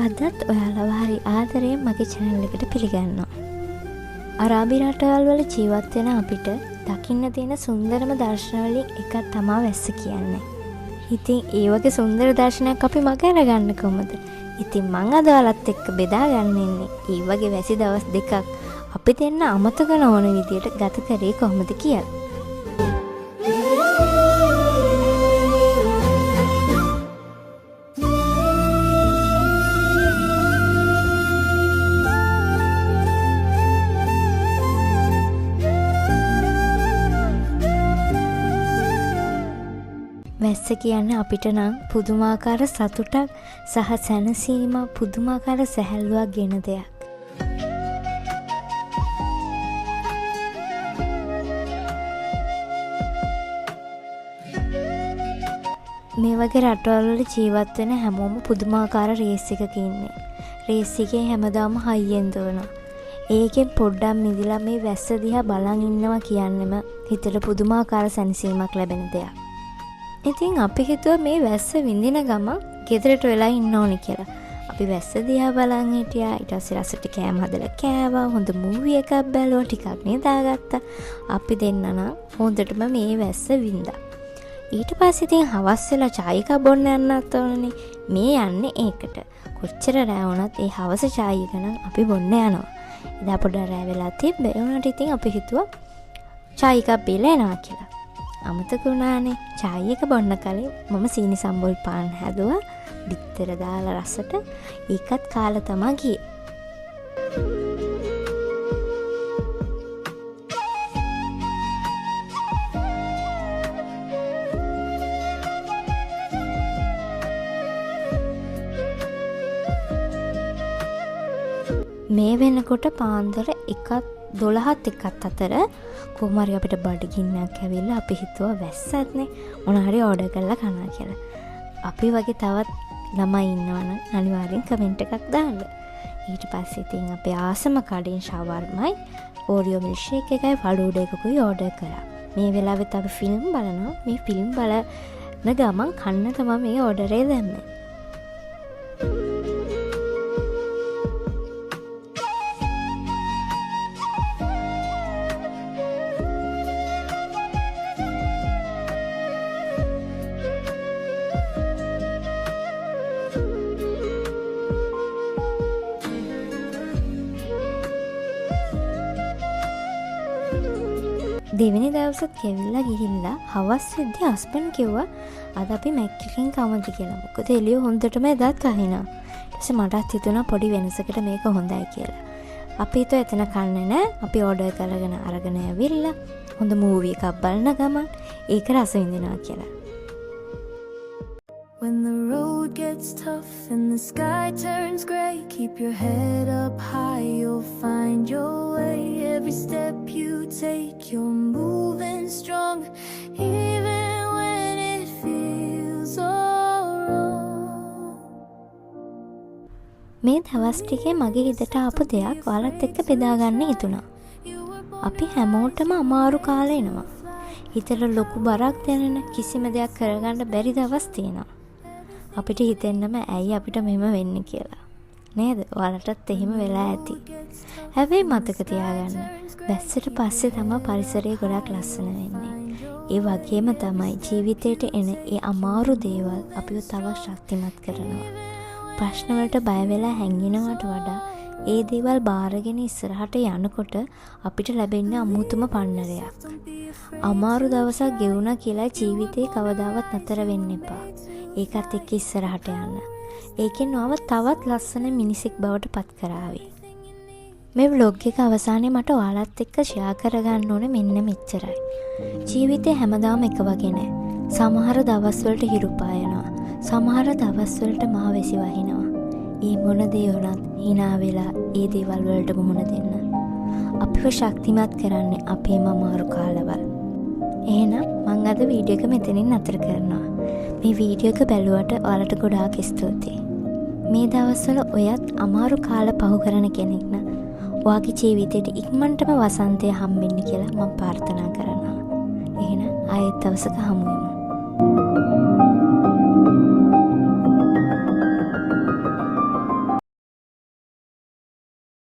අදත් ඔයාලව හරි ආදරයෙන් මගේ channel එකට පිළිගන්නවා. අරාබි රටවල් වල ජීවත් වෙන අපිට දකින්න තියෙන සුන්දරම දර්ශන වලින් එකක් තමයි වැස්ස කියන්නේ. ඉතින් ඒ වගේ සුන්දර දර්ශනයක් අපි මග අරගන්න කොහොමද? ඉතින් මං අද ඔයාලත් එක්ක බෙදා ගන්න ඉන්නේ. ඒ වගේ වැසි දවස් දෙකක් අපි දෙන්න අමතක නොවන විදියට ගත කරේ කොහොමද කියලා. වැස්ස කියන්නේ අපිට නම් පුදුමාකාර සතුටක් සහ සැනසීම පුදුමාකාර සැහැල්ලුවක් ගෙන දෙයක්. මේ වගේ රටවල් වල ජීවත් වෙන හැමෝම පුදුමාකාර රේස් එකක ඉන්නේ. රේස් එකේ හැමදාම හයියෙන් දුවනවා. ඒකෙන් පොඩ්ඩක් මිදිලා මේ වැස්ස දිහා බලන් ඉන්නවා කියන්නෙම හිතට පුදුමාකාර සැනසීමක් ලැබෙන දෙයක්. ඉතින් අපි හිතුවා මේ වැස්ස විඳින ගමන් ගෙදරට වෙලා ඉන්න ඕනේ කියලා. අපි වැස්ස දිහා බලන් හිටියා. ඊට පස්සේ රසට කෑම හදලා කෑවා. හොඳ මූවි එකක් බැලුවා. ටිකක් නිදාගත්තා. අපි දෙන්න නම් හොඳටම මේ වැස්ස වින්දා. ඊට පස්සේ ඉතින් හවස් වෙලා චාය එකක් බොන්න යන්නත් ඕනනේ. මේ යන්නේ ඒකට. කොච්චර රෑ වුණත් ඒ හවස චාය එක නම් අපි බොන්න යනවා. එදා පොඩ්ඩක් රෑ වෙලා තිබ්බේ. ඒ වුණාට ඉතින් අපි හිතුවා චාය එකක් බීලා එනවා කියලා. අමතක වුණානේ. චාය එක බොන්න කලින් මම සීනි සම්බොල් පාන් හැදුවා. බිත්තර දාලා රසට ඒකත් කාලා තමයි ගියේ. මේ වෙනකොට පාන්දර 1:12ත් එකත් අතර කොහොම හරි අපිට බඩගින්නක් ඇවිල්ලා අපි හිතුවා වැස්සත්නේ මොන හරි ඕඩර් කරලා කනවා කියලා. අපි වගේ තවත් ළමයි ඉන්නවනම් අනිවාර්යෙන් කමෙන්ට් එකක් දාන්න. ඊට පස්සේ ඉතින් අපේ ආසම කඩෙන් ෂවර්මයි ඕරියෝ මිල්ක්ෂේක් එකයි ෆලූඩා එකකුයි ඕඩර් කරා. මේ වෙලාවෙත් අපි ෆිල්ම් බලනවා. මේ ෆිල්ම් බලන ගමන් කන්න තමයි මේ ඕඩරේ දැම්මේ. දෙවෙනි දවසත් කෙවිල්ලා ගිහිල්ලා හවස් වෙද්දී හස්බන්ඩ් කිව්වා අද අපි මැක් එකෙන් කවමද කියලා. මොකද එළිය හොඳටම එදාත් කහිනා. ඊට පස්සේ මටත් හිතුණා පොඩි වෙනසකට මේක හොඳයි කියලා. අපි හිතුවා එතන කන්නේ නැහැ. අපි ඕඩර් කරගෙන අරගෙන ඇවිල්ලා හොඳ මූවි එකක් බලන ගමන් ඒක රස විඳිනවා කියලා. When the road gets tough and the sky turns grey, keep your head up high, you'll find your way. Every step you take, you're moving strong, even when it feels all wrong. මේ දවස් ටිකේ මගේ හිතට ආපු දෙයක් ඔයාලත් එක්ක බෙදා ගන්න හිතුණා. අපි හැමෝටම අමාරු කාලේ එනවා. හිතට ලොකු බරක් දැනෙන කිසිම දෙයක් කරගන්න බැරි දවස් තියෙනවා. අපිට හිතෙන්නම ඇයි අපිට මෙහෙම වෙන්නේ කියලා. නේද? ඔයාලටත් එහෙම වෙලා ඇති. හැබැයි මතක තියාගන්න. වැස්සට පස්සේ තමයි පරිසරය ගොඩක් ලස්සන වෙන්නේ. ඒ වගේම තමයි ජීවිතේට එන ඒ අමාරු දේවල් අපිව තව ශක්තිමත් කරනවා. ප්‍රශ්න වලට බය වෙලා හැංගිනවට වඩා ඒ දේවල් බාරගෙන ඉස්සරහට යනකොට අපිට ලැබෙන්නේ අමුතුම පන්නරයක්. අමාරු දවසක් ගෙවුණා කියලා ජීවිතේ කවදාවත් නතර වෙන්න එපා. ඒකත් එක්ක ඉස්සරහට යන්න. ඒකෙන් ඔයාව තවත් ලස්සන මිනිසෙක් බවට පත් කරાવી. මේ vlog එක අවසානයේ මට ඔයාලත් එක්ක ෂෙයා කරගන්න ඕනේ මෙන්න මෙච්චරයි. ජීවිතේ හැමදාම එක වගේ නෑ. සමහර දවස්වලට හිරු පායනවා. සමහර දවස්වලට මහවැසි වහිනවා. ඒ මොන දේ වුණත් hina වෙලා ඒ දේවල් වලට මුහුණ දෙන්න. අපිව ශක්තිමත් කරන්නේ අපේම අමාරු කාලවල. එහෙනම් මම අද වීඩියෝ එක මෙතනින් නතර කරනවා. මේ වීඩියෝ එක බැලුවට ඔයාලට ගොඩාක් ස්තුතියි. මේ දවස්වල ඔයත් අමාරු කාල පහු කරන කෙනෙක් නම් ඔයාගේ ජීවිතේට ඉක්මනටම වසන්තය හම්බෙන්න කියලා මම ප්‍රාර්ථනා කරනවා. එහෙනම් ආයෙත් දවසක හමු වෙමු.